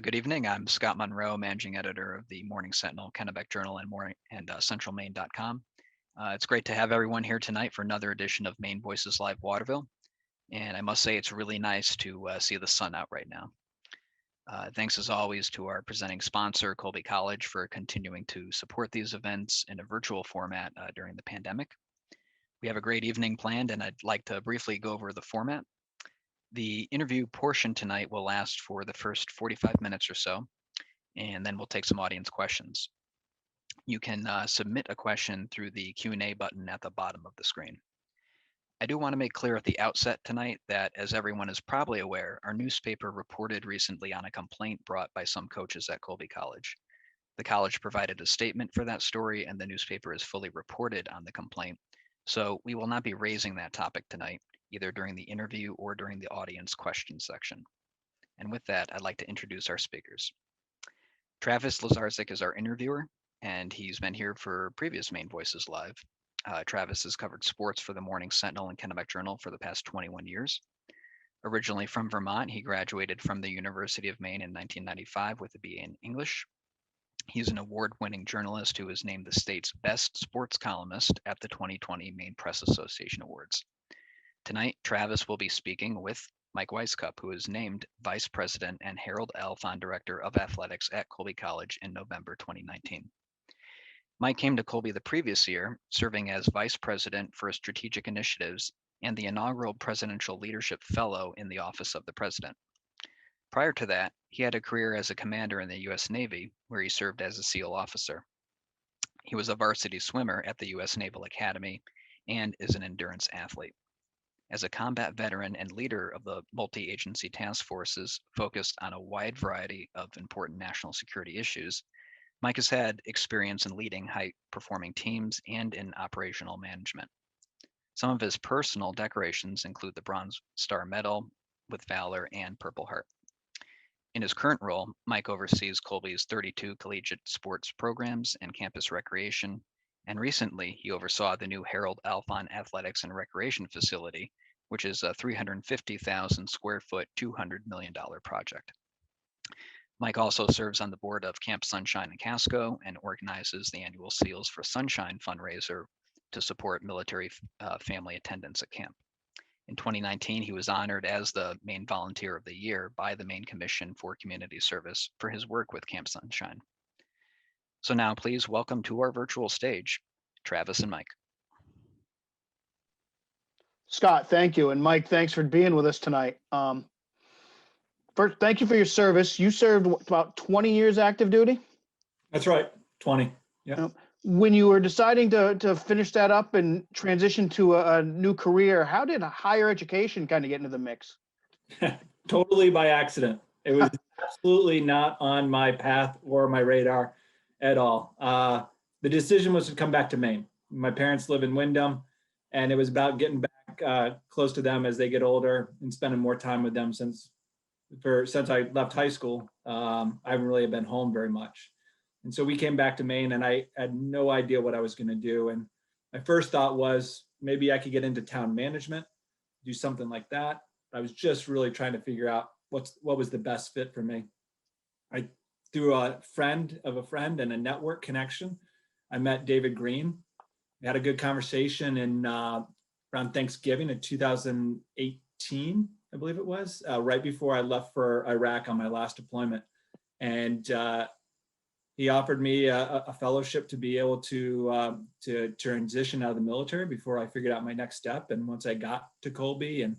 Good evening. I'm Scott Monroe, managing editor of the Morning Sentinel, Kennebec Journal, and centralmaine.com. It's great to have everyone here tonight for another edition of Maine Voices Live Waterville. And I must say, it's really nice to see the sun out right now. Thanks as always to our presenting sponsor, Colby College, for continuing to support these events in a virtual format during the pandemic. We have a great evening planned, and I'd like to briefly go over the format. The interview portion tonight will last for the first 45 minutes or so, and then we'll take some audience questions. You can submit a question through the Q&A button at the bottom of the screen. I do want to make clear at the outset tonight that, as everyone is probably aware, our newspaper reported recently on a complaint brought by some coaches at Colby College. The college provided a statement for that story, and the newspaper is fully reported on the complaint. So we will not be raising that topic tonight, either during the interview or during the audience question section. And with that, I'd like to introduce our speakers. Travis Lazarzik is our interviewer, and he's been here for previous Maine Voices Live. Travis has covered sports for the Morning Sentinel and Kennebec Journal for the past 21 years. Originally from Vermont, he graduated from the University of Maine in 1995 with a BA in English. He's an award-winning journalist who was named the state's best sports columnist at the 2020 Maine Press Association Awards. Tonight, Travis will be speaking with Mike Wisecup, who is named Vice President and Harold Alfond Director of Athletics at Colby College in November 2019. Mike came to Colby the previous year, serving as Vice President for Strategic Initiatives and the inaugural Presidential Leadership Fellow in the Office of the President. Prior to that, he had a career as a commander in the U.S. Navy, where he served as a SEAL officer. He was a varsity swimmer at the U.S. Naval Academy and is an endurance athlete. As a combat veteran and leader of the multi-agency task forces focused on a wide variety of important national security issues, Mike has had experience in leading high-performing teams and in operational management. Some of his personal decorations include the Bronze Star Medal with Valor and Purple Heart. In his current role, Mike oversees Colby's 32 collegiate sports programs and campus recreation, and recently he oversaw the new Harold Alfond Athletics and Recreation Facility, which is a 350,000 square foot, $200 million project. Mike also serves on the board of Camp Sunshine in Casco and organizes the annual Seals for Sunshine fundraiser to support military family attendance at camp. In 2019, he was honored as the Maine Volunteer of the Year by the Maine Commission for Community Service for his work with Camp Sunshine. So now please welcome to our virtual stage, Travis and Mike. Scott, thank you. And Mike, thanks for being with us tonight. First, thank you for your service. You served about 20 years active duty? That's right, 20. Yeah. When you were deciding to finish that up and transition to a new career, how did higher education kind of get into the mix? Totally by accident. It was absolutely not on my path or my radar at all. The decision was to come back to Maine. My parents live in Wyndham, and it was about getting back close to them as they get older and spending more time with them since I left high school. I haven't really been home very much. And so we came back to Maine, and I had no idea what I was going to do. And my first thought was maybe I could get into town management, do something like that. I was just really trying to figure out what was the best fit for me. Through a friend of a friend and a network connection, I met David Green. We had a good conversation in around Thanksgiving in 2018, I believe it was, right before I left for Iraq on my last deployment. And he offered me a fellowship to be able to transition out of the military before I figured out my next step. And once I got to Colby and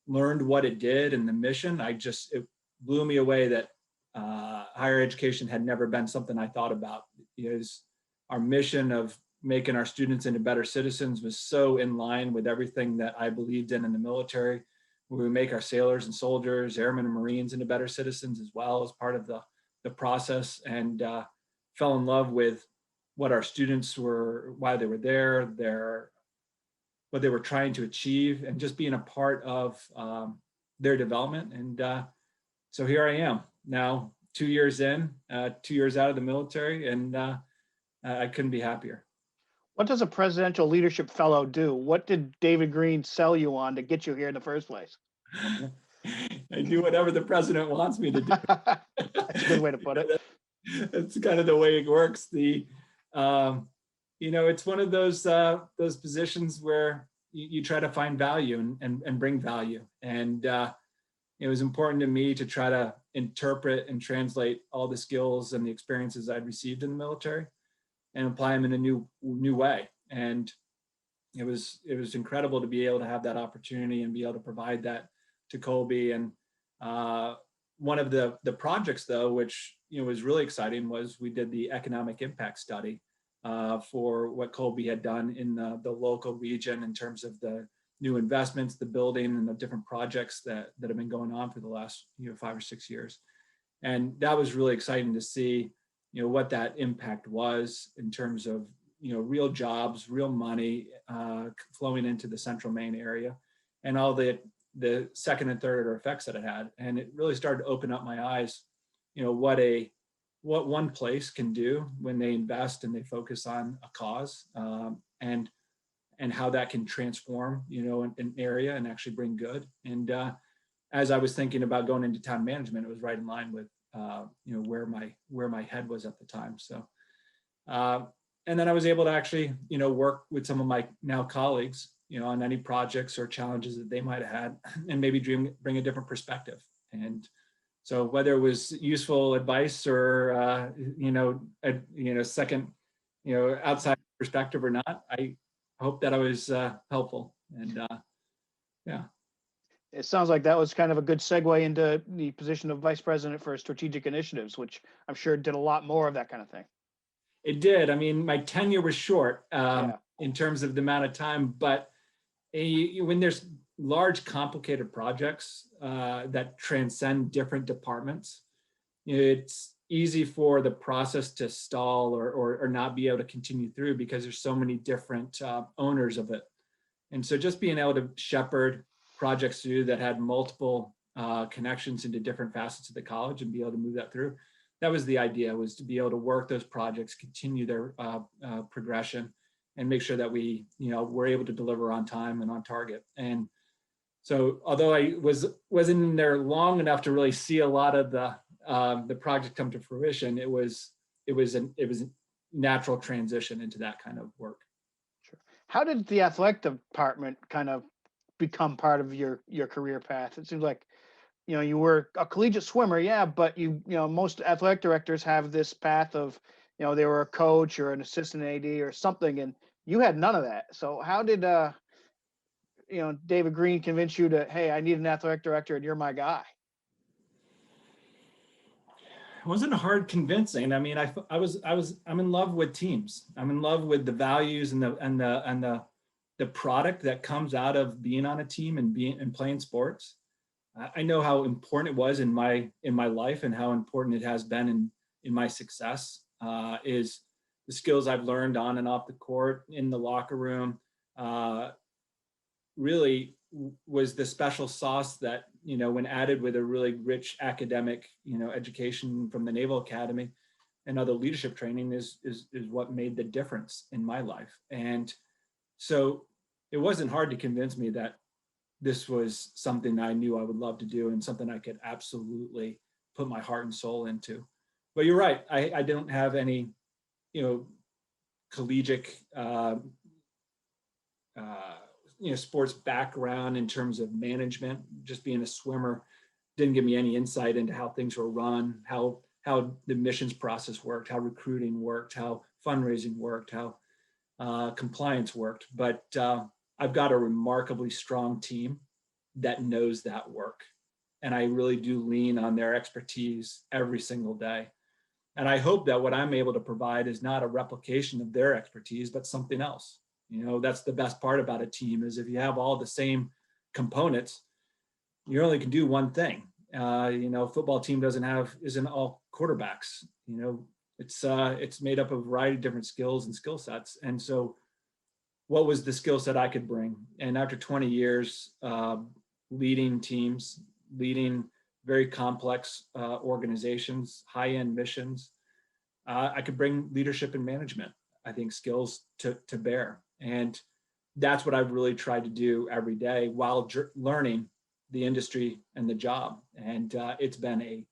learned what it did and the mission, it blew me away that higher education had never been something I thought about. Because our mission of making our students into better citizens was so in line with everything that I believed in the military. We make our sailors and soldiers, airmen and Marines into better citizens as well as part of the process, and fell in love with what our students were, why they were there, what they were trying to achieve, and just being a part of their development. And so here I am now, 2 years in, 2 years out of the military, and I couldn't be happier. What does a presidential leadership fellow do? What did David Green sell you on to get you here in the first place? I do whatever the president wants me to do. That's a good way to put it. That's kind of the way it works. It's one of those positions where you try to find value and bring value. And it was important to me to try to interpret and translate all the skills and the experiences I'd received in the military and apply them in a new way. And it was incredible to be able to have that opportunity and be able to provide that to Colby. And one of the projects, though, which was really exciting, was we did the economic impact study for what Colby had done in the local region in terms of the new investments, the building, and the different projects that have been going on for the last 5 or 6 years. And that was really exciting to see what that impact was in terms of real jobs, real money flowing into the central Maine area, and all the second and third order effects that it had. And it really started to open up my eyes, what one place can do when they invest and they focus on a cause, and how that can transform, an area and actually bring good. And as I was thinking about going into town management, it was right in line with, where my head was at the time. So, and then I was able to actually, work with some of my now colleagues, on any projects or challenges that they might have had, and maybe bring a different perspective. And so whether it was useful advice or, second, outside perspective or not, I hope that I was helpful. And yeah. It sounds like that was kind of a good segue into the position of Vice President for Strategic Initiatives, which I'm sure did a lot more of that kind of thing. It did. I mean, my tenure was short Yeah. in terms of the amount of time, but when there's large, complicated projects that transcend different departments, it's easy for the process to stall or not be able to continue through because there's so many different owners of it. And so just being able to shepherd projects through that had multiple connections into different facets of the college and be able to move that through, that was the idea, was to be able to work those projects, continue their progression, and make sure that we, were able to deliver on time and on target. And so, although I wasn't in there long enough to really see a lot of the project come to fruition, it was a natural transition into that kind of work. Sure. How did the athletic department kind of become part of your career path? It seems like, you were a collegiate swimmer, yeah, but most athletic directors have this path of, they were a coach or an assistant AD or something, and you had none of that. So how did David Green convince you to, hey, I need an athletic director and you're my guy? It wasn't hard convincing. I mean, I'm in love with teams. I'm in love with the values and the product that comes out of being on a team and playing sports. I know how important it was in my life and how important it has been in my success, is the skills I've learned on and off the court, in the locker room, really was the special sauce that, when added with a really rich academic, education from the Naval Academy and other leadership training is what made the difference in my life. And so it wasn't hard to convince me that this was something I knew I would love to do and something I could absolutely put my heart and soul into. But you're right. I don't have any, collegiate, sports background in terms of management. Just being a swimmer didn't give me any insight into how things were run, how the missions process worked, how recruiting worked, how fundraising worked, how compliance worked. But I've got a remarkably strong team that knows that work. And I really do lean on their expertise every single day. And I hope that what I'm able to provide is not a replication of their expertise, but something else. That's the best part about a team, is if you have all the same components, you only can do one thing. Football team isn't all quarterbacks. It's made up of a variety of different skills and skill sets. And so what was the skill set I could bring? And after 20 years leading teams, leading very complex organizations, high-end missions, I could bring leadership and management, I think, skills to bear. And that's what I've really tried to do every day while learning the industry and the job. And it's been a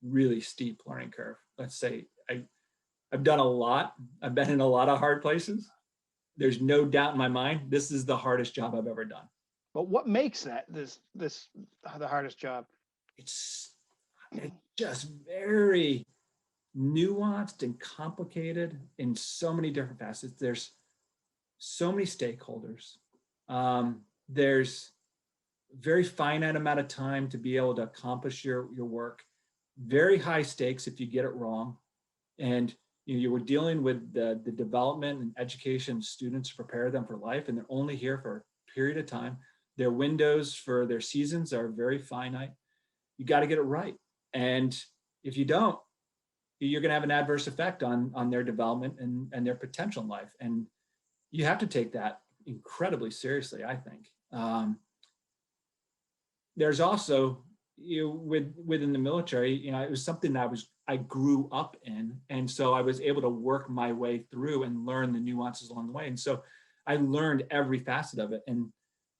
really steep learning curve. Let's say I've done a lot. I've been in a lot of hard places. There's no doubt in my mind, this is the hardest job I've ever done. But what makes that this the hardest job? It's just very nuanced and complicated in so many different facets. There's so many stakeholders. There's very finite amount of time to be able to accomplish your work. Very high stakes if you get it wrong. And you were dealing with the development and education of students to prepare them for life, and they're only here for a period of time. Their windows for their seasons are very finite. You got to get it right. And if you don't, you're going to have an adverse effect on their development and their potential in life. And you have to take that incredibly seriously, I think. There's also, within the military, it was something that I grew up in. And so I was able to work my way through and learn the nuances along the way. And so I learned every facet of it, and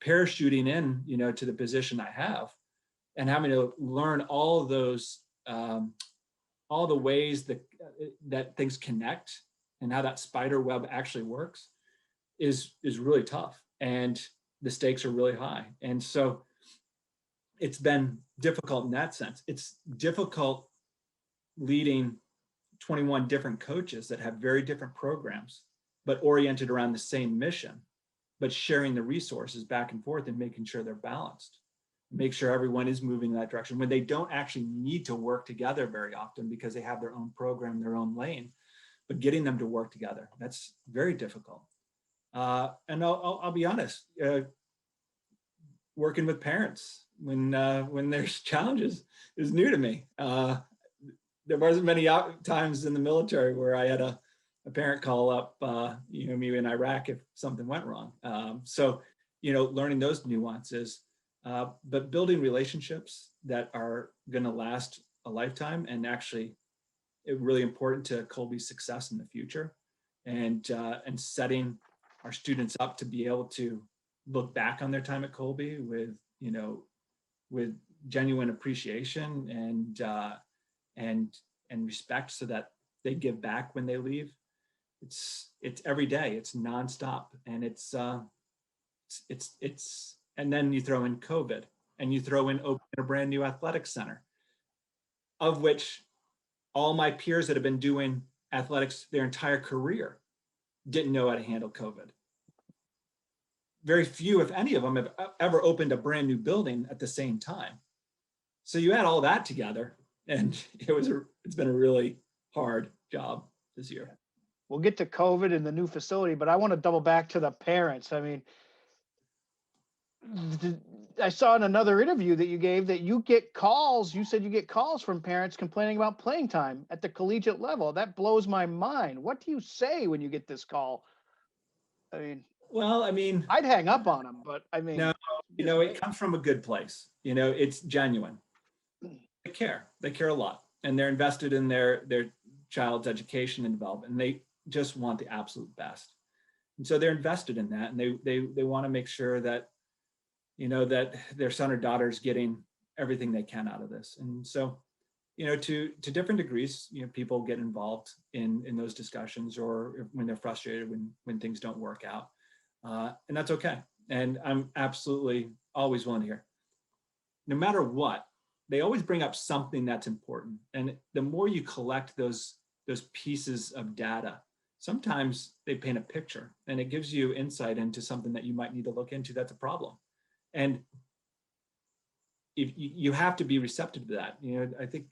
parachuting in, to the position I have, and having to learn all of those, all the ways that things connect and how that spider web actually works is really tough. And the stakes are really high. And so it's been difficult in that sense. It's difficult leading 21 different coaches that have very different programs, but oriented around the same mission, but sharing the resources back and forth and making sure they're balanced. Make sure everyone is moving in that direction when they don't actually need to work together very often because they have their own program, their own lane, but getting them to work together, that's very difficult. And I'll be honest, working with parents when there's challenges is new to me. There wasn't many times in the military where I had a parent call up, me in Iraq if something went wrong. So, learning those nuances, but building relationships that are going to last a lifetime, and actually it's really important to Colby's success in the future, and setting our students up to be able to look back on their time at Colby with genuine appreciation and respect, so that they give back when they leave. It's every day. It's nonstop, and it's and then you throw in COVID, and you throw in opening a brand new athletic center, of which all my peers that have been doing athletics their entire career didn't know how to handle COVID. Very few, if any of them, have ever opened a brand new building at the same time. So you add all that together, and it's been a really hard job this year. We'll get to COVID and the new facility, but I want to double back to the parents. I mean, I saw in another interview that you gave that you get calls. You said you get calls from parents complaining about playing time at the collegiate level. That blows my mind. What do you say when you get this call? I mean, I'd hang up on them, but I mean, no, it comes from a good place. It's genuine. They care a lot, and they're invested in their child's education and development, and they just want the absolute best. And so they're invested in that, and they want to make sure that that their son or daughter is getting everything they can out of this. And so, to different degrees, people get involved in those discussions, or when they're frustrated when things don't work out, and that's okay. And I'm absolutely always willing to hear. No matter what, they always bring up something that's important, and the more you collect those pieces of data, sometimes they paint a picture, and it gives you insight into something that you might need to look into that's a problem. And if you have to be receptive to that. I think,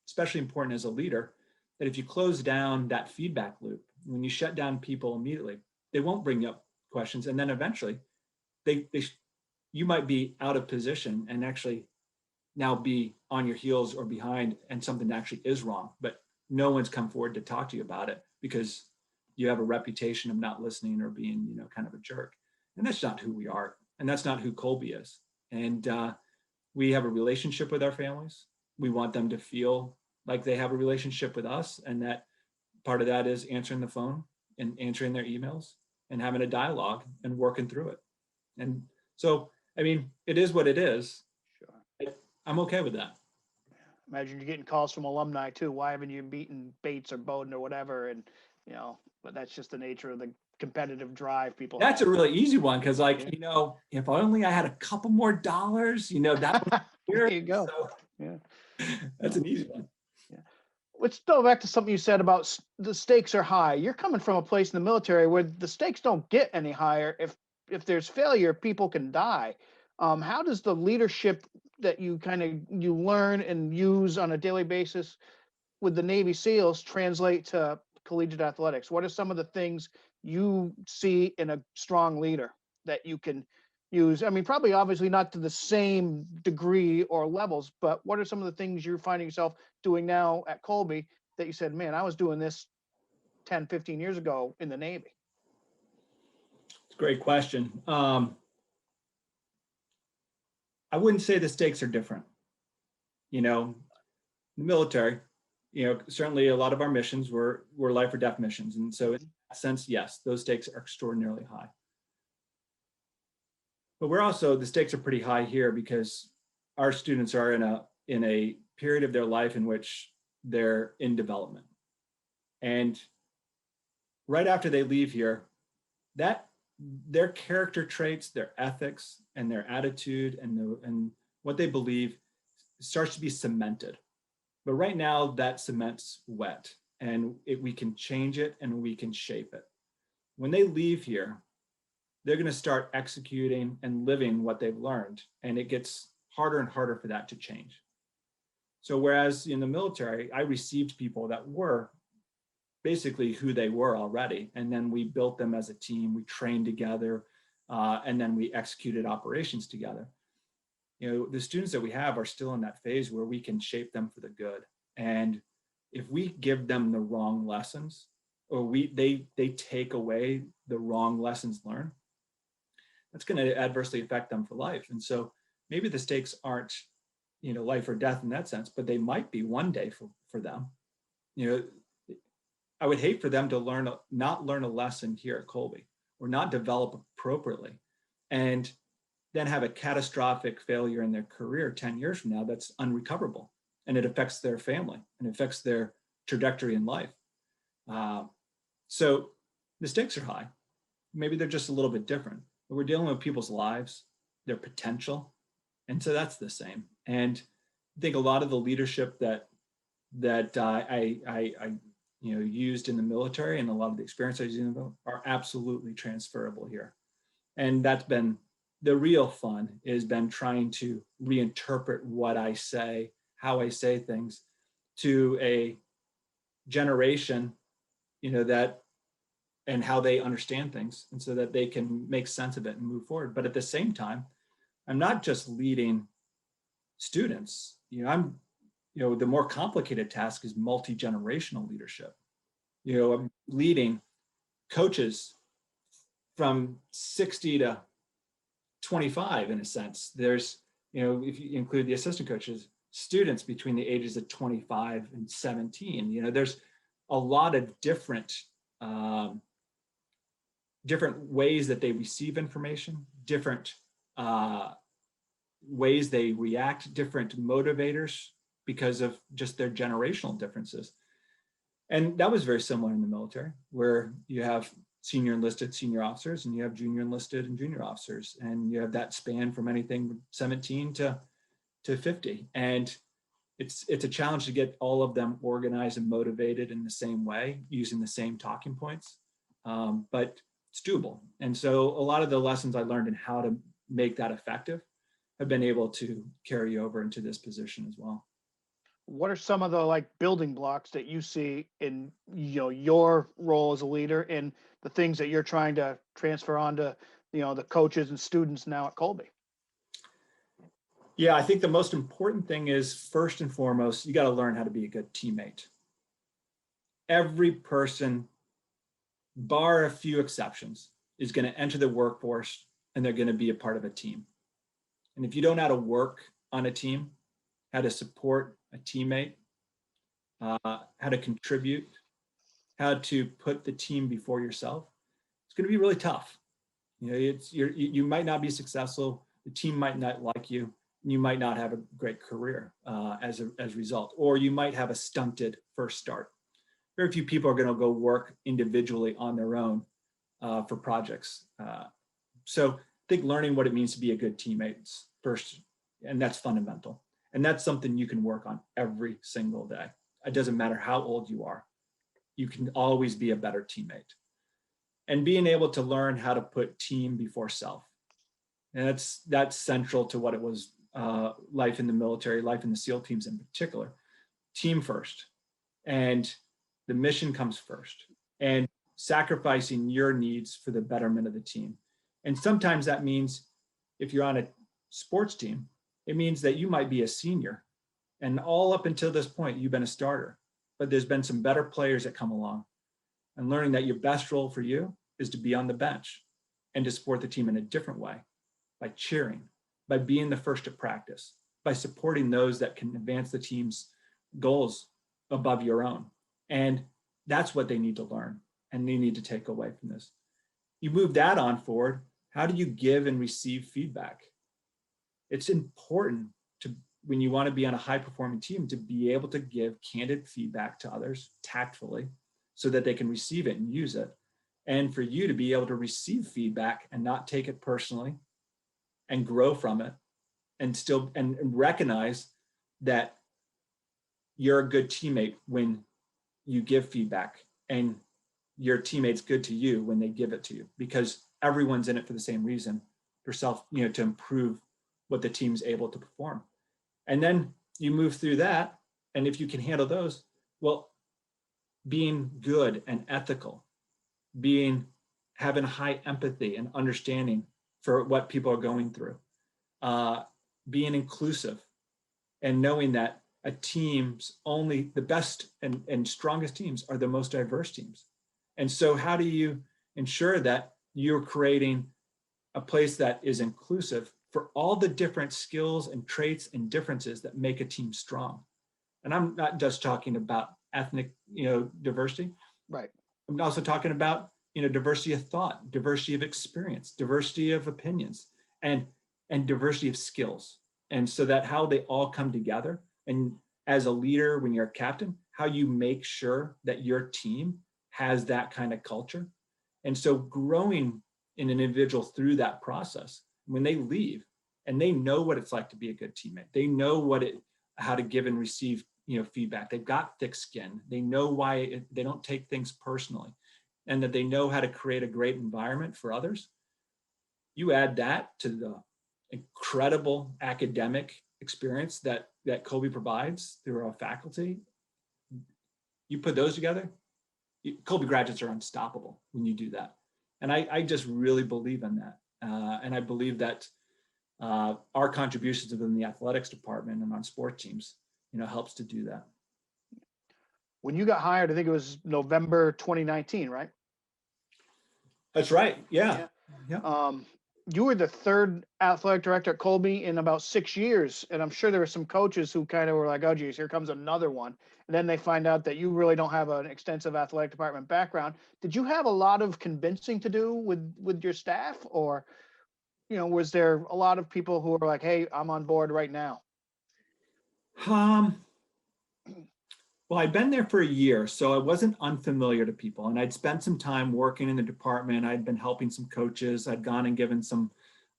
especially important as a leader, that if you close down that feedback loop, when you shut down people immediately, they won't bring up questions. And then eventually you might be out of position and actually now be on your heels or behind, and something actually is wrong, but no one's come forward to talk to you about it because you have a reputation of not listening or being, kind of a jerk. And that's not who we are. And that's not who Colby is. And we have a relationship with our families. We want them to feel like they have a relationship with us. And that part of that is answering the phone and answering their emails and having a dialogue and working through it. And so, it is what it is. Sure. I'm okay with that. Imagine you're getting calls from alumni too. Why haven't you beaten Bates or Bowden or whatever? And but that's just the nature of the competitive drive people That's have. a really easy one because, like, Yeah. if only I had a couple more dollars, that would There you go. So Yeah. that's an easy one. Yeah. Let's go back to something you said about the stakes are high. You're coming from a place in the military where the stakes don't get any higher. If there's failure, people can die. How does the leadership that you learn and use on a daily basis with the Navy SEALs translate to collegiate athletics? What are some of the things you see in a strong leader that you can use? I mean, probably obviously not to the same degree or levels, but what are some of the things you're finding yourself doing now at Colby that you said, man, I was doing this 10, 15 years ago in the Navy? It's a great question. I wouldn't say the stakes are different. The military, certainly a lot of our missions were life or death missions. And so in that sense, yes, those stakes are extraordinarily high. But the stakes are pretty high here because our students are in a period of their life in which they're in development. And right after they leave here, that their character traits, their ethics, and their attitude and what they believe starts to be cemented. But right now, that cement's wet, and we can change it and we can shape it. When they leave here, they're going to start executing and living what they've learned, and it gets harder and harder for that to change. So whereas in the military, I received people that were basically who they were already, and then we built them as a team, we trained together, and then we executed operations together. The students that we have are still in that phase where we can shape them for the good. And if we give them the wrong lessons, or they take away the wrong lessons learned, that's going to adversely affect them for life. And so maybe the stakes aren't, life or death in that sense, but they might be one day for them. I would hate for them to not learn a lesson here at Colby, or not develop appropriately, and then have a catastrophic failure in their career 10 years from now that's unrecoverable, and it affects their family and affects their trajectory in life. So the stakes are high. Maybe they're just a little bit different, but we're dealing with people's lives, their potential, and so that's the same. And I think a lot of the leadership that I used in the military, and a lot of the experience I used in the military, are absolutely transferable here. And that's been the real fun, has been trying to reinterpret what I say, how I say things, to a generation, that, and how they understand things, and so that they can make sense of it and move forward. But at the same time, I'm not just leading students. The more complicated task is multi-generational leadership. I'm leading coaches from 60 to 25 in a sense. There's, if you include the assistant coaches, students between the ages of 25 and 17. There's a lot of different ways that they receive information, different ways they react, different motivators because of just their generational differences. And that was very similar in the military, where you have senior enlisted senior officers, and you have junior enlisted and junior officers, and you have that span from anything from 17 to 50. And it's a challenge to get all of them organized and motivated in the same way, using the same talking points, but it's doable. And so a lot of the lessons I learned in how to make that effective have been able to carry over into this position as well. What are some of the building blocks that you see in your role as a leader, and the things that you're trying to transfer onto the coaches and students now at Colby? Yeah, I think the most important thing is, first and foremost, you got to learn how to be a good teammate. Every person, bar a few exceptions, is going to enter the workforce, and they're going to be a part of a team. And if you don't know how to work on a team, how to support a teammate, how to contribute, how to put the team before yourself, it's going to be really tough. You might not be successful. The team might not like you. you might not have a great career as a result, or you might have a stunted first start. Very few people are going to go work individually on their own for projects. So I think learning what it means to be a good teammate first, and that's fundamental. And that's something you can work on every single day. It doesn't matter how old you are. You can always be a better teammate. And being able to learn how to put team before self. And that's central to what it was, life in the military, life in the SEAL teams in particular. Team first. And the mission comes first. And sacrificing your needs for the betterment of the team. And sometimes that means if you're on a sports team, it means that you might be a senior. And all up until this point, you've been a starter. But there's been some better players that come along. And learning that your best role for you is to be on the bench and to support the team in a different way, by cheering, by being the first at practice, by supporting those that can advance the team's goals above your own. And that's what they need to learn and they need to take away from this. You move that on forward. How do you give and receive feedback? It's important to, when you want to be on a high performing team, to be able to give candid feedback to others tactfully so that they can receive it and use it. And for you to be able to receive feedback and not take it personally and grow from it and still and recognize that you're a good teammate when you give feedback and your teammate's good to you when they give it to you, because everyone's in it for the same reason, for self, to improve what the team's able to perform. And then you move through that. And if you can handle those, well, being good and ethical, having high empathy and understanding for what people are going through, being inclusive, and knowing that a team's only the best and strongest teams are the most diverse teams. And so how do you ensure that you're creating a place that is inclusive for all the different skills and traits and differences that make a team strong? And I'm not just talking about ethnic, diversity. Right. I'm also talking about, diversity of thought, diversity of experience, diversity of opinions, and diversity of skills. And so that how they all come together. And as a leader, when you're a captain, how you make sure that your team has that kind of culture. And so growing in an individual through that process, when they leave and they know what it's like to be a good teammate, they know how to give and receive, feedback. They've got thick skin. They know why they don't take things personally, and that they know how to create a great environment for others. You add that to the incredible academic experience that Colby provides through our faculty. You put those together, Colby graduates are unstoppable when you do that. And I just really believe in that. And I believe that our contributions within the athletics department and on sport teams, helps to do that. When you got hired, I think it was November 2019, right? That's right. Yeah. You were the third athletic director at Colby in about 6 years. And I'm sure there were some coaches who kind of were like, oh, geez, here comes another one. And then they find out that you really don't have an extensive athletic department background. Did you have a lot of convincing to do with your staff? Or, was there a lot of people who were like, hey, I'm on board right now? Well, I'd been there for a year, so I wasn't unfamiliar to people. And I'd spent some time working in the department. I'd been helping some coaches. I'd gone and given some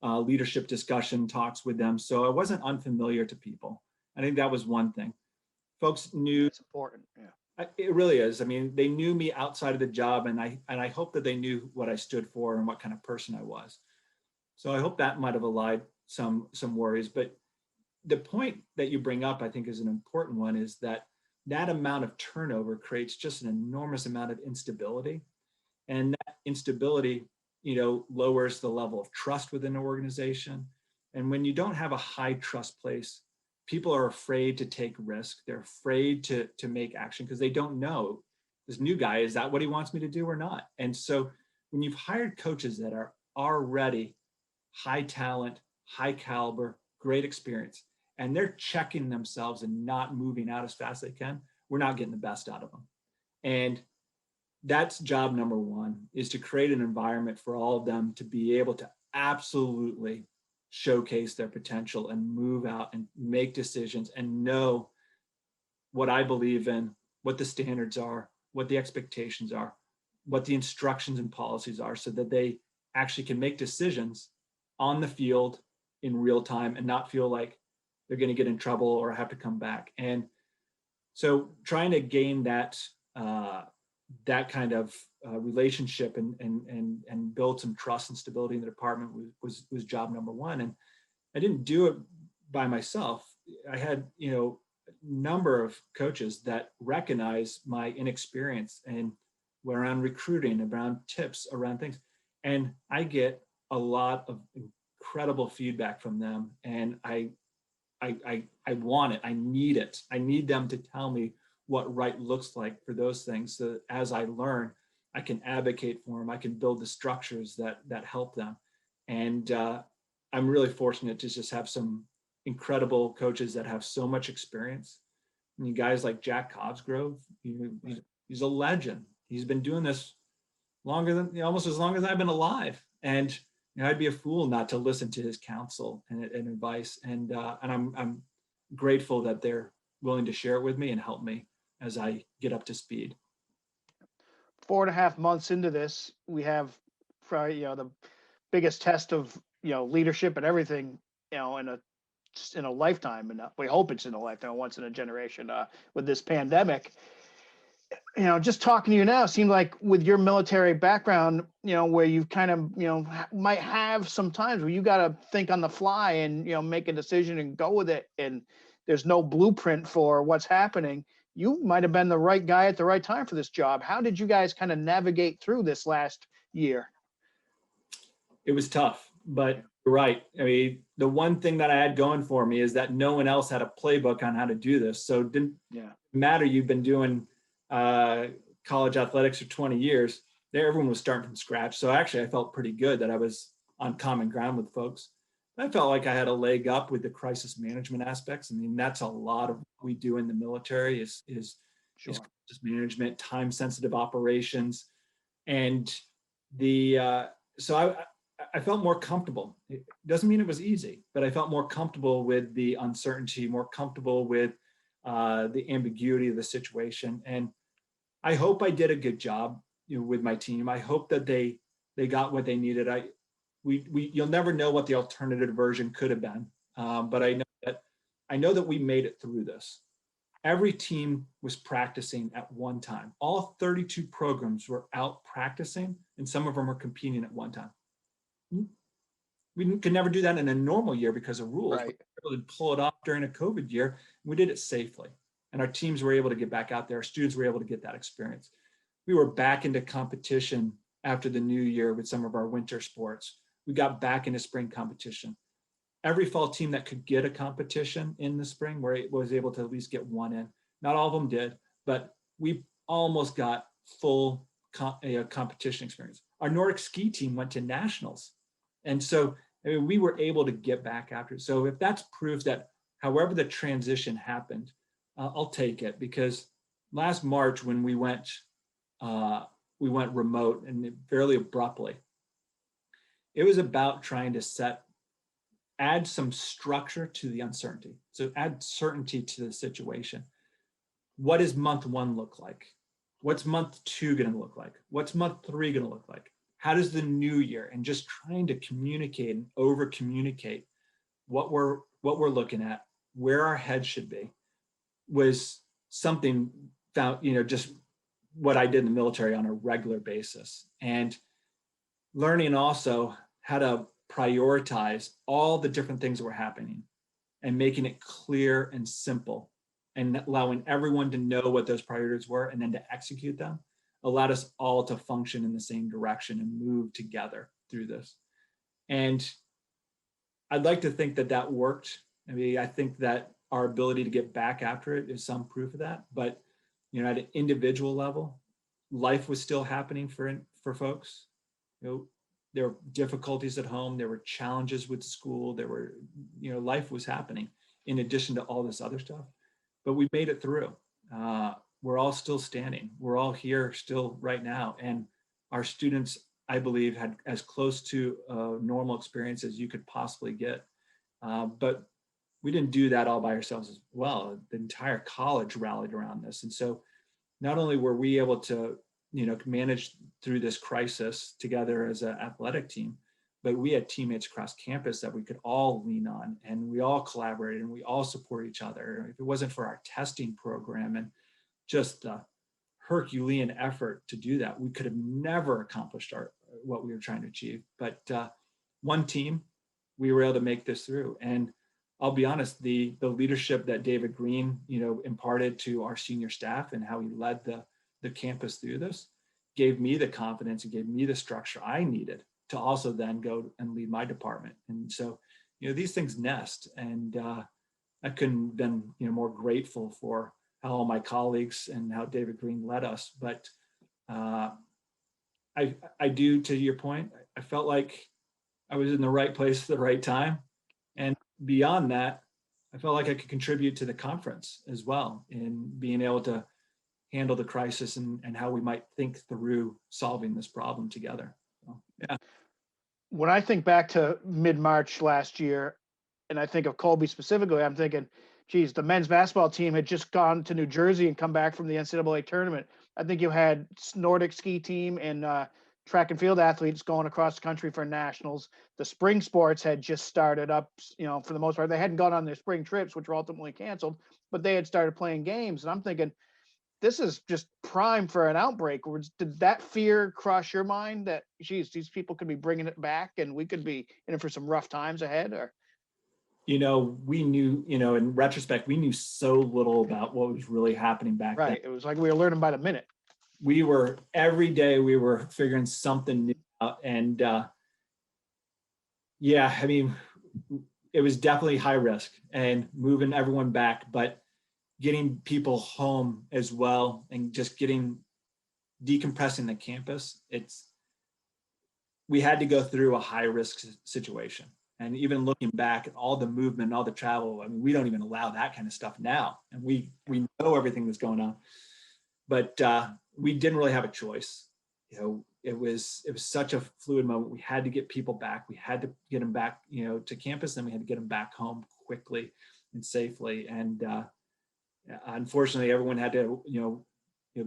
leadership discussion talks with them. So I wasn't unfamiliar to people. I think that was one thing. Folks knew. It's important. Yeah. It really is. I mean, they knew me outside of the job, and I hope that they knew what I stood for and what kind of person I was. So I hope that might have allayed some worries. But the point that you bring up, I think, is an important one, is that amount of turnover creates just an enormous amount of instability. And that instability, lowers the level of trust within an organization. And when you don't have a high trust place, people are afraid to take risk. They're afraid to make action because they don't know, this new guy, is that what he wants me to do or not? And so when you've hired coaches that are already high talent, high caliber, great experience, and they're checking themselves and not moving out as fast as they can, we're not getting the best out of them. And that's job number one, is to create an environment for all of them to be able to absolutely showcase their potential and move out and make decisions and know what I believe in, what the standards are, what the expectations are, what the instructions and policies are, so that they actually can make decisions on the field in real time and not feel like they're going to get in trouble or have to come back. And so trying to gain that that kind of relationship and build some trust and stability in the department was job number one. And I didn't do it by myself. I had, a number of coaches that recognize my inexperience and around recruiting, around tips, around things. And I get a lot of incredible feedback from them. And I want it. I need it. I need them to tell me what right looks like for those things. So that as I learn, I can advocate for them. I can build the structures that help them. And I'm really fortunate to just have some incredible coaches that have so much experience. I mean, guys like Jack Cosgrove, he's a legend. He's been doing this longer than, almost as long as I've been alive. And I'd be a fool not to listen to his counsel and advice. And I'm grateful that they're willing to share it with me and help me as I get up to speed. 4.5 months into this, we have probably, the biggest test of, leadership and everything, in a lifetime. And we hope it's in a lifetime, once in a generation, with this pandemic. Just talking to you now, seemed like with your military background, where you've kind of, might have some times where you got to think on the fly and, make a decision and go with it. And there's no blueprint for what's happening. You might have been the right guy at the right time for this job. How did you guys kind of navigate through this last year? It was tough, but you're right. I mean, the one thing that I had going for me is that no one else had a playbook on how to do this. So it didn't matter. You've been doing college athletics for 20 years. There, everyone was starting from scratch. So actually, I felt pretty good that I was on common ground with folks. I felt like I had a leg up with the crisis management aspects. I mean, that's a lot of what we do in the military is crisis management, time sensitive operations. And so I felt more comfortable. It doesn't mean it was easy, but I felt more comfortable with the uncertainty, more comfortable with the ambiguity of the situation. And I hope I did a good job, with my team. I hope that they got what they needed. You'll never know what the alternative version could have been, but I know that we made it through this. Every team was practicing at one time. All 32 programs were out practicing, and some of them were competing at one time. We could never do that in a normal year because of rules. Right. We were able to pull it off during a COVID year. We did it safely, and our teams were able to get back out there. Our students were able to get that experience. We were back into competition after the new year with some of our winter sports. We got back into spring competition. Every fall team that could get a competition in the spring was able to at least get one in. Not all of them did, but we almost got full competition experience. Our Nordic ski team went to nationals. And so we were able to get back after it. So if that's proof that however the transition happened, I'll take it, because last March when we went remote and fairly abruptly, it was about trying to add some structure to the uncertainty. So add certainty to the situation. What does month one look like? What's month two going to look like? What's month three going to look like? How does the new year, and just trying to communicate and over communicate what we're looking at, where our heads should be, was something found, just what I did in the military on a regular basis. And learning also how to prioritize all the different things that were happening and making it clear and simple and allowing everyone to know what those priorities were and then to execute them allowed us all to function in the same direction and move together through this. And I'd like to think that worked. I mean, I think that our ability to get back after it is some proof of that. But, at an individual level, life was still happening for folks. There were difficulties at home. There were challenges with school. There were, life was happening in addition to all this other stuff. But we made it through. We're all still standing. We're all here still right now. And our students I believe, had as close to a normal experience as you could possibly get. But we didn't do that all by ourselves as well. The entire college rallied around this. And so not only were we able to, manage through this crisis together as an athletic team, but we had teammates across campus that we could all lean on, and we all collaborated and we all support each other. If it wasn't for our testing program and just the Herculean effort to do that, we could have never accomplished what we were trying to achieve. But one team, we were able to make this through. And I'll be honest, the leadership that David Green, imparted to our senior staff and how he led the campus through this gave me the confidence and gave me the structure I needed to also then go and lead my department. And so, these things nest, and I couldn't have been, more grateful for how all my colleagues and how David Green led us. But I do, to your point, I felt like I was in the right place at the right time. And beyond that, I felt like I could contribute to the conference as well in being able to handle the crisis and how we might think through solving this problem together. So, yeah. When I think back to mid-March last year, and I think of Colby specifically, I'm thinking, geez, the men's basketball team had just gone to New Jersey and come back from the NCAA tournament. I think you had Nordic ski team and track and field athletes going across the country for nationals. The spring sports had just started up, for the most part. They hadn't gone on their spring trips, which were ultimately canceled, but they had started playing games. And I'm thinking, this is just prime for an outbreak. Did that fear cross your mind that, geez, these people could be bringing it back and we could be in for some rough times ahead? Or, we knew, in retrospect, we knew so little about what was really happening back then. Right. It was like we were learning by the minute. Every day we were figuring something new out. And it was definitely high risk and moving everyone back, but getting people home as well and just decompressing the campus. We had to go through a high risk situation. And even looking back at all the movement and all the travel, we don't even allow that kind of stuff now. And we know everything that's going on, but we didn't really have a choice. It was such a fluid moment. We had to get people back. We had to get them back, to campus. Then we had to get them back home quickly and safely. And unfortunately, everyone had to,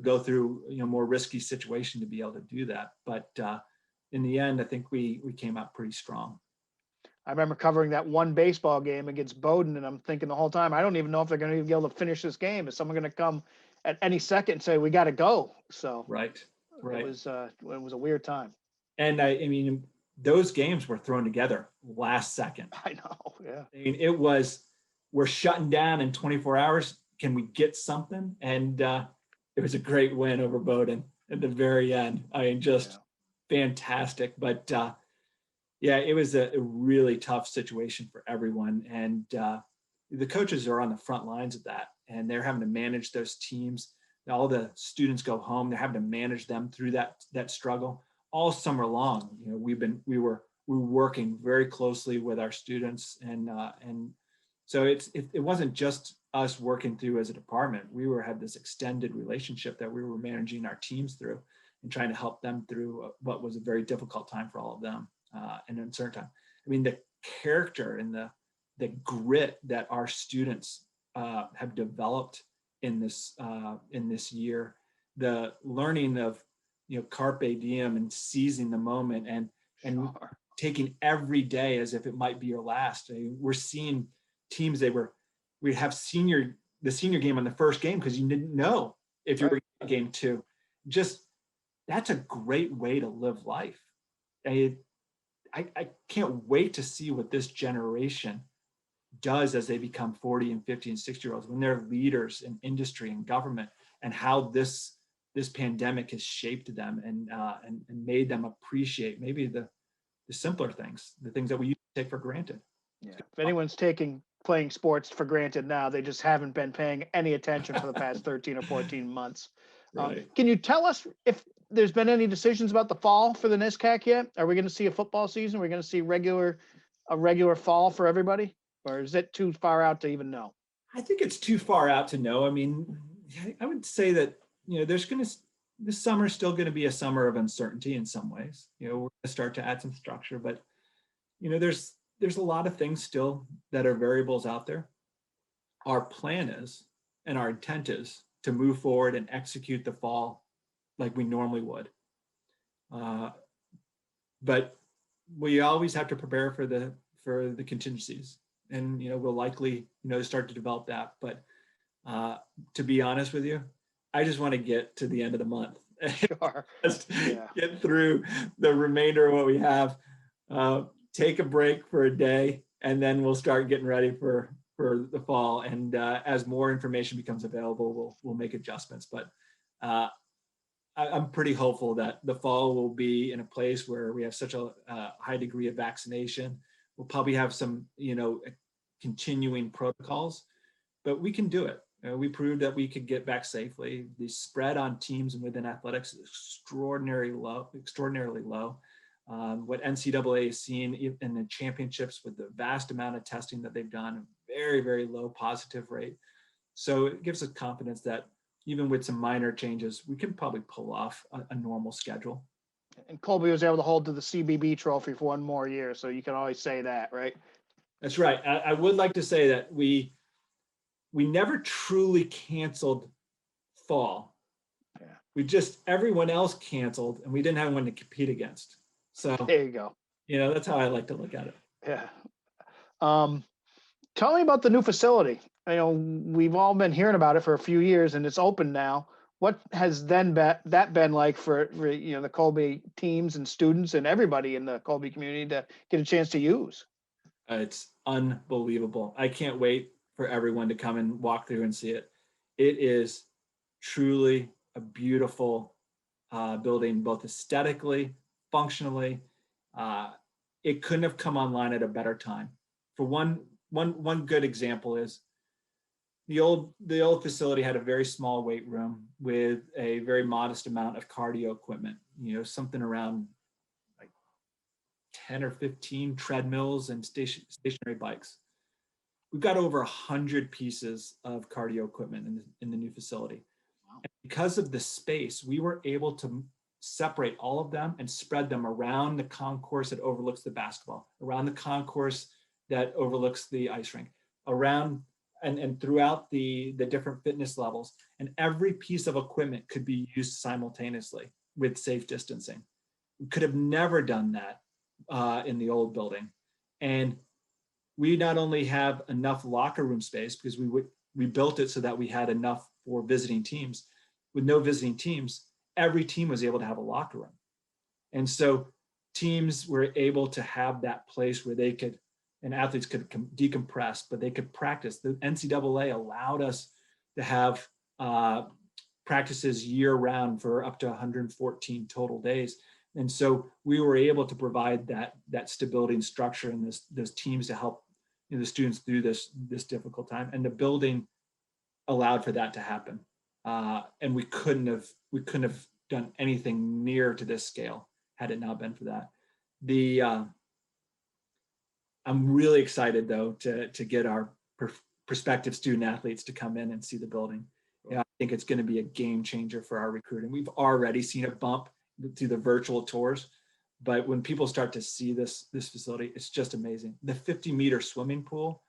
go through, more risky situation to be able to do that. But in the end, I think we came out pretty strong. I remember covering that one baseball game against Bowdoin, and I'm thinking the whole time, I don't even know if they're going to even be able to finish this game. Is someone going to come at any second and say, we got to go? So right. It was a weird time. And those games were thrown together last second. I know. Yeah. It was, we're shutting down in 24 hours. Can we get something? And it was a great win over Bowdoin at the very end. Fantastic. But it was a really tough situation for everyone. And the coaches are on the front lines of that, and they're having to manage those teams. All the students go home. They're having to manage them through that struggle all summer long. We were working very closely with our students, and so it wasn't just us working through as a department. We had this extended relationship that we were managing our teams through and trying to help them through what was a very difficult time for all of them, and an uncertain time. The character and the grit that our students have developed in this year, the learning of carpe diem and seizing the moment and Sure. taking every day as if it might be your last. We're seeing teams we'd have the senior game on the first game because you didn't know if you were in game two. Just that's a great way to live life. I can't wait to see what this generation does as they become 40 and 50 and 60-year-olds when they're leaders in industry and government, and how this pandemic has shaped them and made them appreciate maybe the simpler things, the things that we used to take for granted. Yeah. If anyone's playing sports for granted now, they just haven't been paying any attention for the past 13 or 14 months. Right. Can you tell us if there's been any decisions about the fall for the NISCAC yet? Are we going to see a football season? Are we going to see a regular fall for everybody? Or is it too far out to even know? I think it's too far out to know. I would say that, there's going to this summer is still going to be a summer of uncertainty in some ways. We're going to start to add some structure, but there's a lot of things still that are variables out there. Our plan is, and our intent is, to move forward and execute the fall like we normally would. But we always have to prepare for the contingencies, and we'll likely start to develop that. But to be honest with you, I just want to get to the end of the month. Sure. Just get through the remainder of what we have. Take a break for a day, and then we'll start getting ready for the fall. And as more information becomes available, we'll make adjustments. But I'm pretty hopeful that the fall will be in a place where we have such a high degree of vaccination. We'll probably have some, continuing protocols, but we can do it. We proved that we could get back safely. The spread on teams and within athletics is extraordinarily low. What NCAA is seeing in the championships with the vast amount of testing that they've done, a very, very low positive rate. So it gives us confidence that even with some minor changes, we can probably pull off a normal schedule. And Colby was able to hold to the CBB trophy for one more year, so you can always say that, right? That's right. I would like to say that we never truly canceled fall. Yeah. We just, everyone else canceled, and we didn't have one to compete against. So there you go. That's how I like to look at it. Yeah. Tell me about the new facility. We've all been hearing about it for a few years, and it's open now. What has that been like for the Colby teams and students and everybody in the Colby community to get a chance to use? It's unbelievable. I can't wait for everyone to come and walk through and see it. It is truly a beautiful building, both aesthetically, functionally. It couldn't have come online at a better time. For one good example is the old facility had a very small weight room with a very modest amount of cardio equipment, something around like 10 or 15 treadmills and stationary bikes. We've got over 100 pieces of cardio equipment in the new facility. Wow. And because of the space, we were able to separate all of them and spread them around the concourse that overlooks the basketball, around the concourse that overlooks the ice rink, around and throughout the different fitness levels. And every piece of equipment could be used simultaneously with safe distancing. We could have never done that in the old building. And we not only have enough locker room space because we built it so that we had enough for visiting teams. With no visiting teams, every team was able to have a locker room. And so teams were able to have that place where they could, and athletes could decompress, but they could practice. The NCAA allowed us to have practices year round for up to 114 total days. And so we were able to provide that stability and structure and those teams to help the students through this difficult time. And the building allowed for that to happen. And we couldn't have done anything near to this scale had it not been for that. I'm really excited though to get our prospective student athletes to come in and see the building. I think it's going to be a game changer for our recruiting. We've already seen a bump through the virtual tours, but when people start to see this facility, it's just amazing. The 50-meter swimming pool,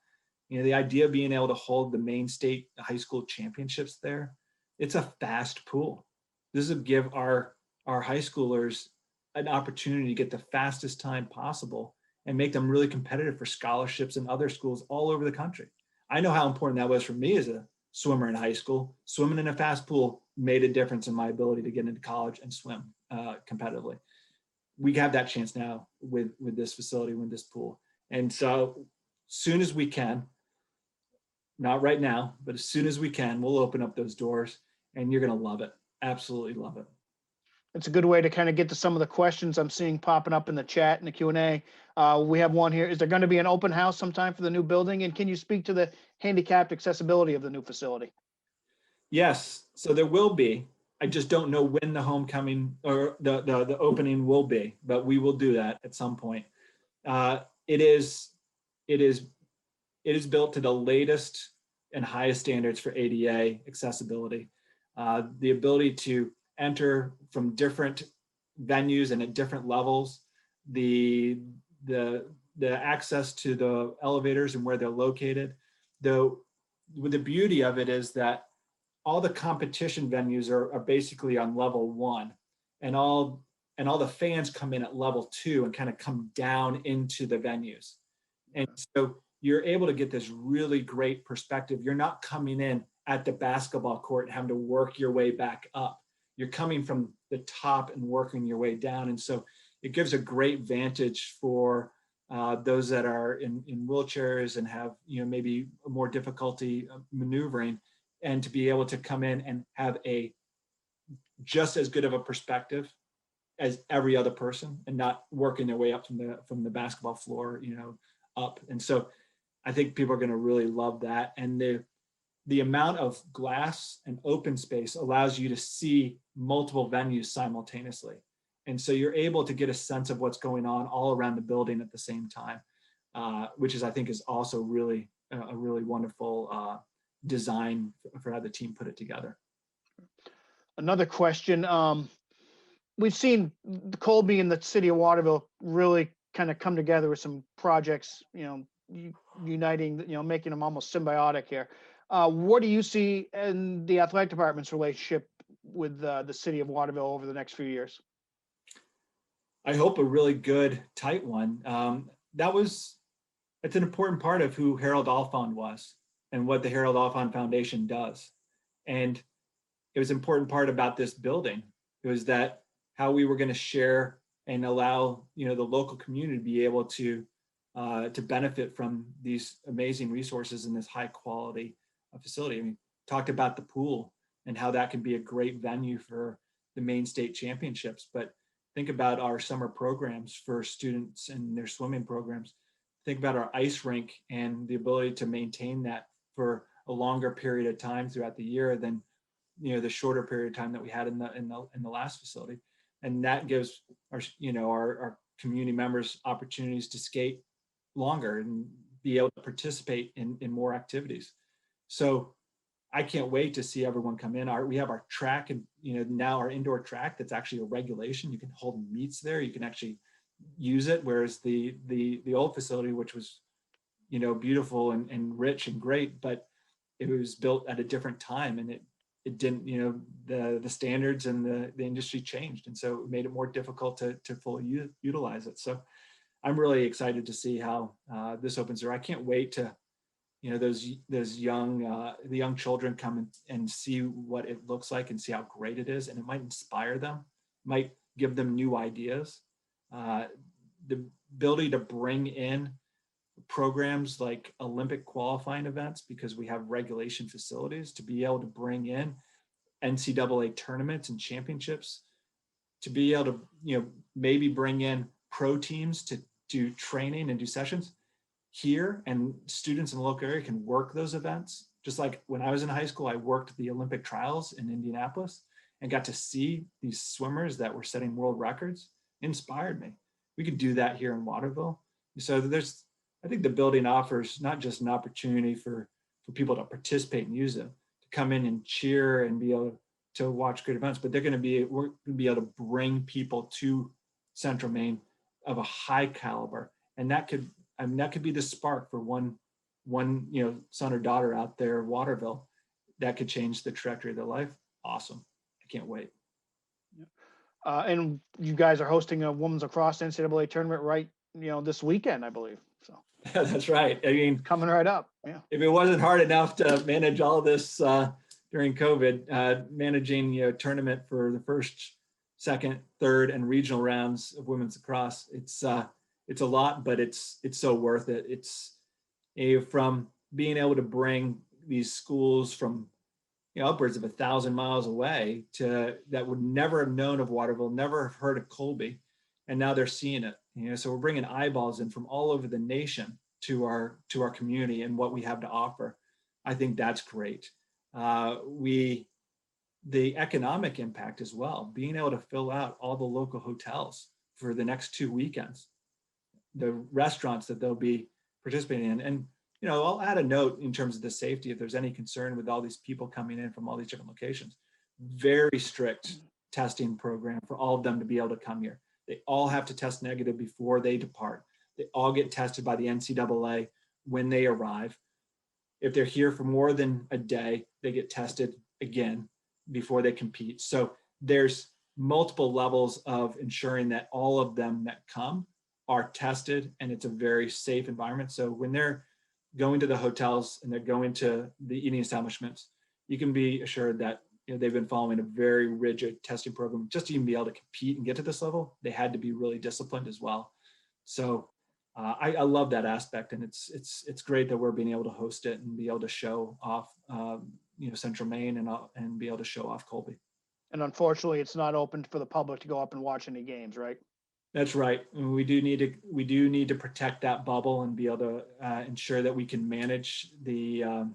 the idea of being able to hold the Maine State high school championships there, it's a fast pool. This would give our high schoolers an opportunity to get the fastest time possible and make them really competitive for scholarships in other schools all over the country. I know how important that was for me as a swimmer in high school. Swimming in a fast pool made a difference in my ability to get into college and swim competitively. We have that chance now with this facility, with this pool. And so soon as we can, not right now, but as soon as we can, we'll open up those doors and you're going to love it. Absolutely love it. It's a good way to kind of get to some of the questions I'm seeing popping up in the chat and the Q&A. We have one here. Is there going to be an open house sometime for the new building? And can you speak to the handicapped accessibility of the new facility? Yes, so there will be. I just don't know when the homecoming or the opening will be, but we will do that at some point. It is built to the latest and highest standards for ADA accessibility. The ability to enter from different venues and at different levels. The access to the elevators and where they're located. Though the beauty of it is that all the competition venues are basically on level 1, and all the fans come in at level 2 and kind of come down into the venues. And so you're able to get this really great perspective. You're not coming in at the basketball court and having to work your way back up. You're coming from the top and working your way down. And so it gives a great vantage for those that are in wheelchairs and have, maybe more difficulty maneuvering, and to be able to come in and have a just as good of a perspective as every other person, and not working their way up from the basketball floor, up. And so I think people are going to really love that. And the amount of glass and open space allows you to see multiple venues simultaneously. And so you're able to get a sense of what's going on all around the building at the same time, which I think is also really a really wonderful design for how the team put it together. Another question. We've seen Colby and the city of Waterville really kind of come together with some projects, uniting, making them almost symbiotic here. What do you see in the athletic department's relationship with the city of Waterville over the next few years? I hope a really good, tight one. It's an important part of who Harold Alfond was and what the Harold Alfond Foundation does. And it was an important part about this building. It was that how we were going to share and allow, the local community to be able to benefit from these amazing resources in this high quality facility. I mean, talked about the pool and how that can be a great venue for the Maine state championships, but think about our summer programs for students and their swimming programs. Think about our ice rink and the ability to maintain that for a longer period of time throughout the year than, the shorter period of time that we had in the last facility. And that gives our community members opportunities to skate longer and be able to participate in more activities. So I can't wait to see everyone come in. We have our track, and now our indoor track that's actually a regulation. You can hold meets there. You can actually use it. Whereas the old facility, which was beautiful and rich and great, but it was built at a different time, and it didn't, the standards and the industry changed, and so it made it more difficult to fully utilize it. So I'm really excited to see how this opens there. I can't wait to those young children come and see what it looks like and see how great it is, and it might inspire them, might give them new ideas. The ability to bring in programs like Olympic qualifying events, because we have regulation facilities, to be able to bring in NCAA tournaments and championships, to be able to maybe bring in pro teams to do training and do sessions here, and students in the local area can work those events. Just like when I was in high school, I worked the Olympic trials in Indianapolis and got to see these swimmers that were setting world records. It inspired me. We could do that here in Waterville. So I think the building offers not just an opportunity for people to participate and use it, to come in and cheer and be able to watch great events, but we're going to be able to bring people to Central Maine of a high caliber. And that could be the spark for one son or daughter out there, Waterville, that could change the trajectory of their life. Awesome. I can't wait. And you guys are hosting a women's lacrosse NCAA tournament right, this weekend, I believe. So yeah, that's right. I mean, coming right up. Yeah. If it wasn't hard enough to manage all this during COVID, managing tournament for the first, second, third, and regional rounds of women's lacrosse, it's a lot, but it's so worth it. It's from being able to bring these schools from upwards of 1,000 miles away that would never have known of Waterville, never have heard of Colby, and now they're seeing it. So we're bringing eyeballs in from all over the nation to our community and what we have to offer. I think that's great. The economic impact as well, being able to fill out all the local hotels for the next 2 weekends, the restaurants that they'll be participating in. And, I'll add a note in terms of the safety, if there's any concern with all these people coming in from all these different locations. Very strict testing program for all of them to be able to come here. They all have to test negative before they depart. They all get tested by the NCAA when they arrive. If they're here for more than a day, they get tested again before they compete. So there's multiple levels of ensuring that all of them that come are tested, and it's a very safe environment. So when they're going to the hotels and they're going to the eating establishments, you can be assured that they've been following a very rigid testing program just to even be able to compete and get to this level. They had to be really disciplined as well. So I love that aspect, and it's great that we're being able to host it and be able to show off Central Maine and be able to show off Colby. And unfortunately, it's not open for the public to go up and watch any games, right? That's right. And we do need to protect that bubble and be able to ensure that we can manage the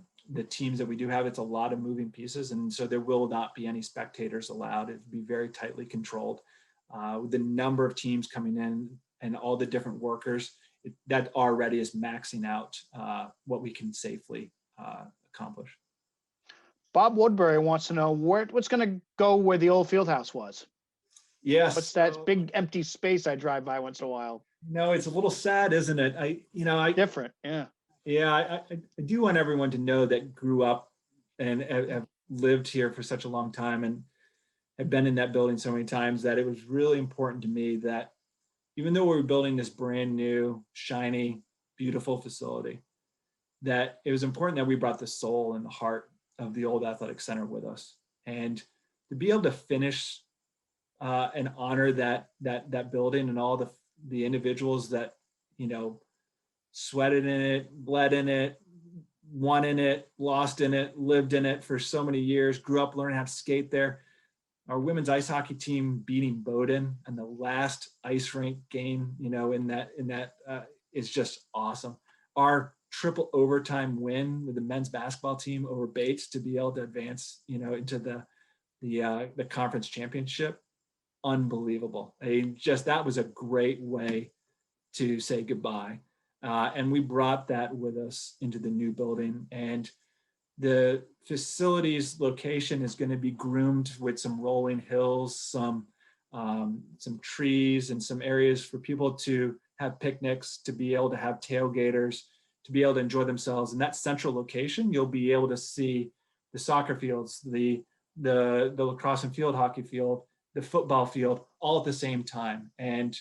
teams that we do have. It's a lot of moving pieces, and so there will not be any spectators allowed. It will be very tightly controlled. With the number of teams coming in and all the different workers, that already is maxing out what we can safely accomplish. Bob Woodbury wants to know what's going to go where the old field house was. Yes. What's that big empty space I drive by once in a while? No, it's a little sad, isn't it? Different. Yeah. Yeah, I do want everyone to know that grew up and have lived here for such a long time and have been in that building so many times, that it was really important to me that even though we were building this brand new, shiny, beautiful facility, that it was important that we brought the soul and the heart of the old athletic center with us. And to be able to finish and honor that building and all the individuals that, sweated in it, bled in it, won in it, lost in it, lived in it for so many years, grew up learning how to skate there. Our women's ice hockey team beating Bowdoin in the last ice rink game, in that is just awesome. Our triple overtime win with the men's basketball team over Bates to be able to advance, into the conference championship, unbelievable. That was a great way to say goodbye. And we brought that with us into the new building, and the facilities location is going to be groomed with some rolling hills, some trees, and some areas for people to have picnics, to be able to have tailgaters, to be able to enjoy themselves. In that central location, you'll be able to see the soccer fields, the lacrosse and field hockey field, the football field, all at the same time. And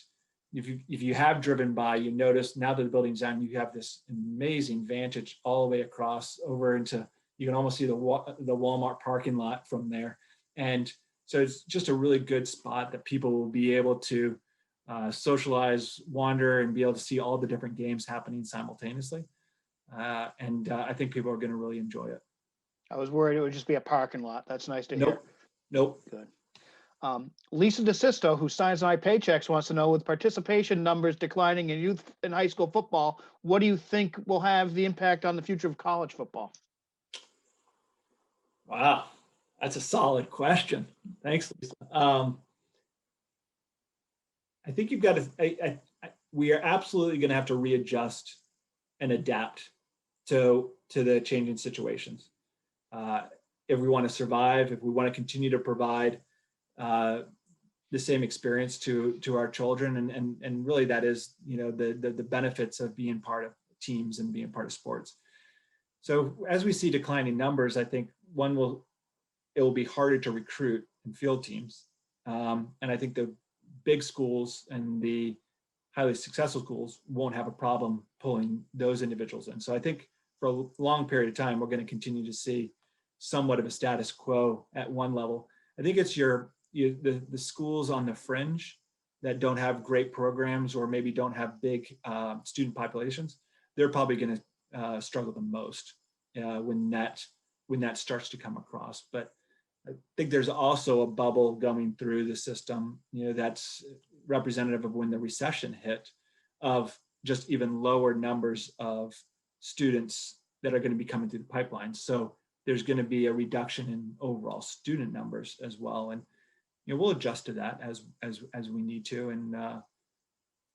if you have driven by, you notice now that the building's down, you have this amazing vantage all the way across over into, you can almost see the Walmart parking lot from there. And so it's just a really good spot that people will be able to socialize, wander, and be able to see all the different games happening simultaneously. And I think people are going to really enjoy it. I was worried it would just be a parking lot. That's nice to hear. Nope. Good. Lisa DeSisto, who signs my paychecks, wants to know, with participation numbers declining in youth and high school football, what do you think will have the impact on the future of college football? Wow, that's a solid question. Thanks, Lisa. I think you've got to, we are absolutely going to have to readjust and adapt to the changing situations. If we want to survive, if we want to continue to provide the same experience to our children, and really that is, the benefits of being part of teams and being part of sports. So as we see declining numbers, I think it will be harder to recruit and field teams. And I think the big schools and the highly successful schools won't have a problem pulling those individuals in. So I think for a long period of time, we're going to continue to see somewhat of a status quo at one level. I think it's the schools on the fringe that don't have great programs or maybe don't have big student populations. They're probably going to struggle the most when that starts to come across. But I think there's also a bubble going through the system, that's representative of when the recession hit, of just even lower numbers of students that are going to be coming through the pipeline. So there's going to be a reduction in overall student numbers as well. And we'll adjust to that as we need to, and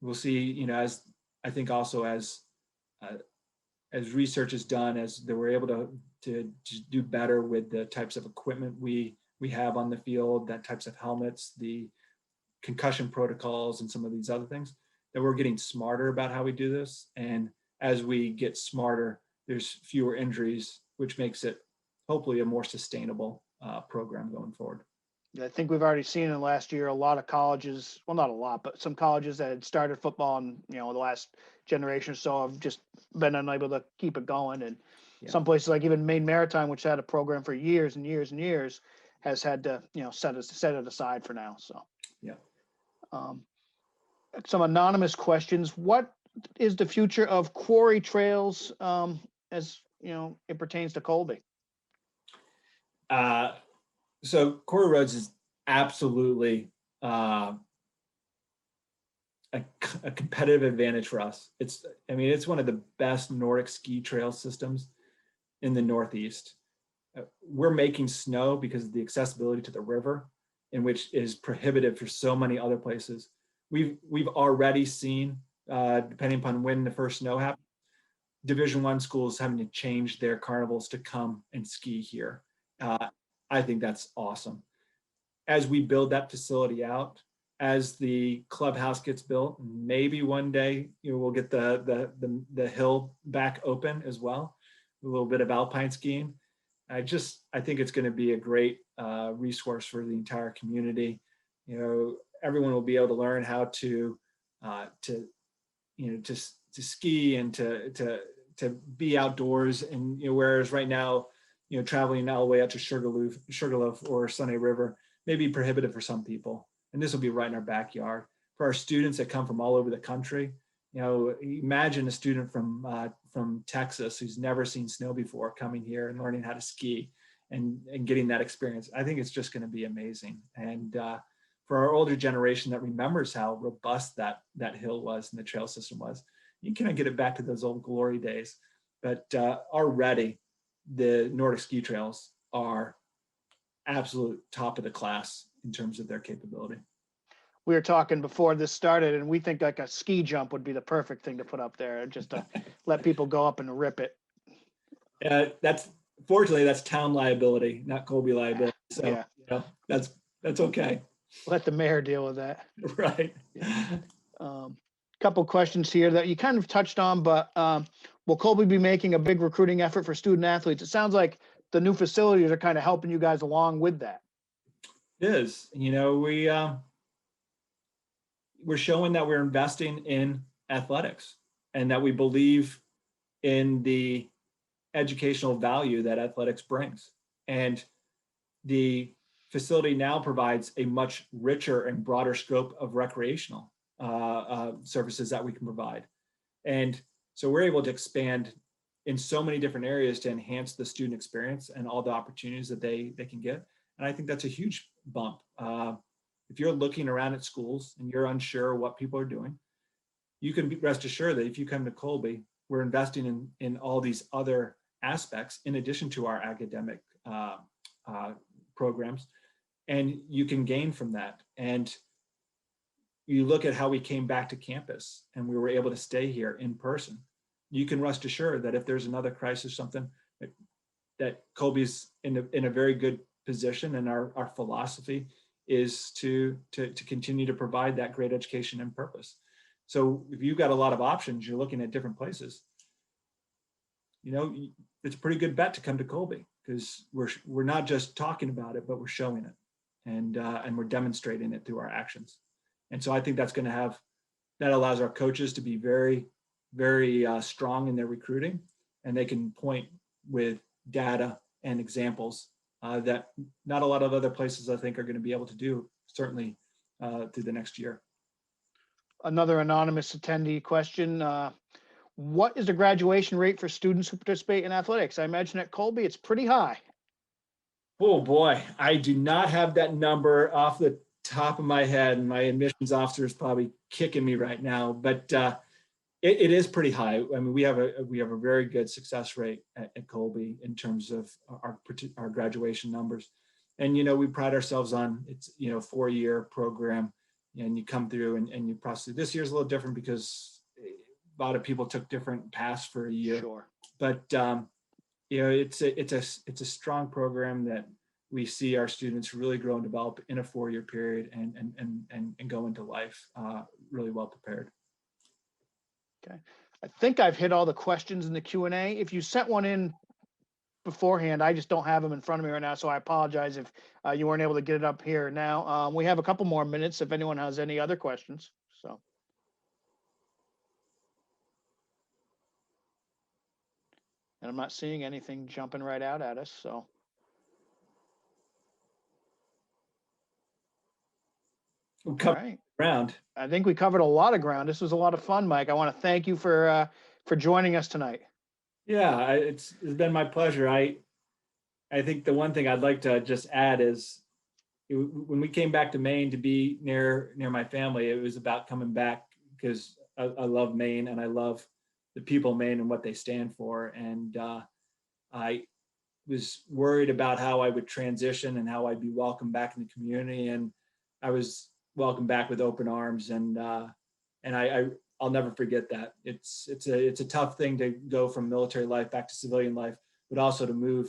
we'll see. As I think also as research is done, as that we're able to do better with the types of equipment we we have on the field, that types of helmets, the concussion protocols, and some of these other things, that we're getting smarter about how we do this. And as we get smarter, there's fewer injuries, which makes it hopefully a more sustainable program going forward. I think we've already seen in the last year a lot of colleges, well, not a lot, but some colleges that had started football in, the last generation or so have just been unable to keep it going. And some places like even Maine Maritime, which had a program for years and years and years, has had to, set it aside for now. So, some anonymous questions. What is the future of Quarry trails as, it pertains to Colby? So Quarry Roads is absolutely a competitive advantage for us. It's one of the best Nordic ski trail systems in the Northeast. We're making snow because of the accessibility to the river, in which is prohibitive for so many other places. We've already seen, depending upon when the first snow happens, Division I schools having to change their carnivals to come and ski here. I think that's awesome. As we build that facility out, as the clubhouse gets built, maybe one day we'll get the hill back open as well, a little bit of alpine skiing. I think it's going to be a great resource for the entire community. Everyone will be able to learn how to ski and to be outdoors. And whereas right now, traveling all the way out to Sugarloaf or Sunny River may be prohibitive for some people. And this will be right in our backyard. For our students that come from all over the country, imagine a student from Texas who's never seen snow before coming here and learning how to ski and getting that experience. I think it's just going to be amazing. And for our older generation that remembers how robust that hill was and the trail system was, you kind of get it back to those old glory days. But already the Nordic ski trails are absolute top of the class in terms of their capability. We were talking before this started, and we think like a ski jump would be the perfect thing to put up there, just to let people go up and rip it. Fortunately that's town liability, not Colby liability. So that's okay. Let the mayor deal with that. Right. Couple questions here that you kind of touched on, but will Colby be making a big recruiting effort for student athletes? It sounds like the new facilities are kind of helping you guys along with that. It is. We're showing that we're investing in athletics and that we believe in the educational value that athletics brings. And the facility now provides a much richer and broader scope of recreational services that we can provide. And so we're able to expand in so many different areas to enhance the student experience and all the opportunities that they can get. And I think that's a huge bump. If you're looking around at schools and you're unsure what people are doing, you can rest assured that if you come to Colby, we're investing in all these other aspects in addition to our academic programs, and you can gain from that. And you look at how we came back to campus and we were able to stay here in person. You can rest assured that if there's another crisis, something that Colby's in a very good position, and our philosophy is to continue to provide that great education and purpose. So if you've got a lot of options, you're looking at different places, it's a pretty good bet to come to Colby, because we're not just talking about it, but we're showing it, and we're demonstrating it through our actions. And so I think that allows our coaches to be very, very strong in their recruiting, and they can point with data and examples that not a lot of other places I think are going to be able to do, certainly through the next year. Another anonymous attendee question. What is the graduation rate for students who participate in athletics? I imagine at Colby it's pretty high. Oh boy, I do not have that number off the top of my head, and my admissions officer is probably kicking me right now, but it is pretty high. I mean, we have a very good success rate at Colby in terms of our graduation numbers. And, we pride ourselves on it's, 4-year program, and you come through and you process. This year's a little different because a lot of people took different paths for a year. Sure. But, it's a strong program that we see our students really grow and develop in a 4-year period and go into life really well prepared. Okay. I think I've hit all the questions in the Q&A. If you sent one in beforehand, I just don't have them in front of me right now, so I apologize if you weren't able to get it up here now. We have a couple more minutes if anyone has any other questions. So. And I'm not seeing anything jumping right out at us, so. We'll All cover right. ground. I think we covered a lot of ground. This was a lot of fun, Mike. I want to thank you for joining us tonight. Yeah, it's been my pleasure. I think the one thing I'd like to just add is when we came back to Maine to be near my family, it was about coming back because I love Maine and I love the people of Maine and what they stand for. And I was worried about how I would transition and how I'd be welcomed back in the community. And I was welcomed back with open arms. And I'll never forget that. It's a tough thing to go from military life back to civilian life, but also to move.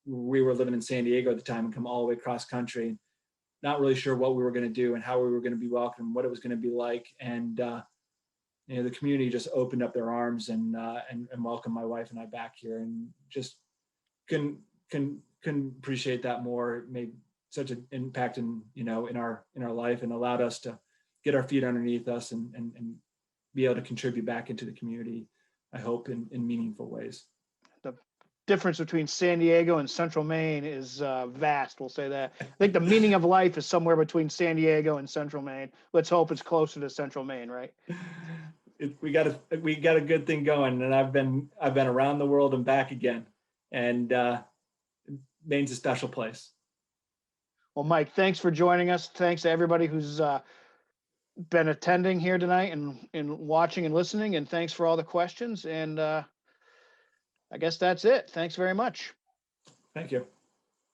We were living in San Diego at the time and come all the way across country, not really sure what we were going to do and how we were going to be welcomed, what it was going to be like. And the community just opened up their arms and welcomed my wife and I back here, and just couldn't appreciate that more. It made such an impact in our life and allowed us to get our feet underneath us and be able to contribute back into the community, I hope, in meaningful ways. The difference between San Diego and Central Maine is vast, we'll say that. I think the meaning of life is somewhere between San Diego and Central Maine. Let's hope it's closer to Central Maine, right? We got a good thing going, and I've been around the world and back again, and Maine's a special place. Well, Mike, thanks for joining us. Thanks to everybody who's been attending here tonight and watching and listening, and thanks for all the questions. And I guess that's it. Thanks very much. Thank you.